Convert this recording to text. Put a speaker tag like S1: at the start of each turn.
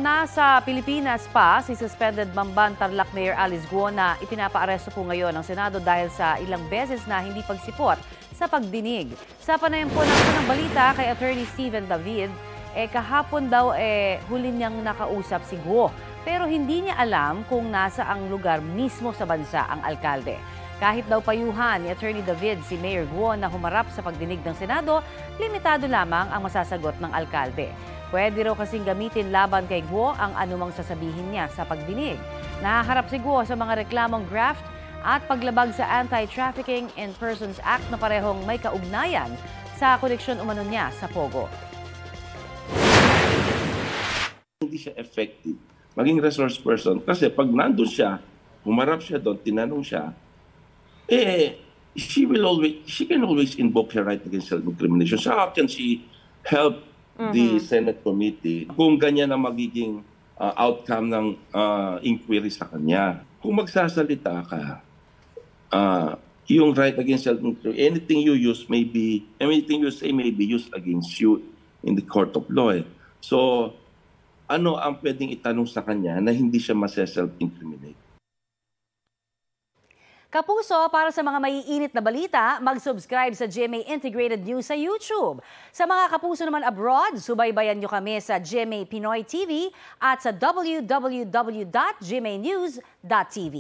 S1: nasa Pilipinas pa si suspended Mamban Tarlac Mayor Alice Guo na ipinapaaresto po ngayon ng Senado dahil sa ilang beses na hindi pagsipot sa pagdinig. Sa panayam po ng unang balita kay Attorney Steven David, kahapon daw huli niyang nakausap si Guo. Pero hindi niya alam kung nasa ang lugar mismo sa bansa ang alkalde. Kahit daw payuhan ni Attorney David si Mayor Guo na humarap sa pagdinig ng Senado, limitado lamang ang masasagot ng alkalde. Pwede raw kasing gamitin laban kay Guo ang anumang sasabihin niya sa pagdinig. Nahaharap si Guo sa mga reklamong graft at paglabag sa Anti-Trafficking in Persons Act na parehong may kaugnayan sa koneksyon umano niya sa Pogo.
S2: Hindi siya effective maging resource person kasi pag nandun siya, humarap siya doon, tinanong siya, she can always invoke her right against self-incrimination. So how can she help the Senate committee kung ganyan ang magiging outcome ng inquiry sa kanya? Kung magsasalita ka, yung right against self-incrimination, anything you say may be used against you in the court of law. So, ano ang pwedeng itanong sa kanya na hindi siya self-incriminate?
S1: Kapuso, para sa mga maiinit na balita, mag-subscribe sa GMA Integrated News sa YouTube. Sa mga kapuso naman abroad, subaybayan nyo kami sa GMA Pinoy TV at sa www.gmanews.tv.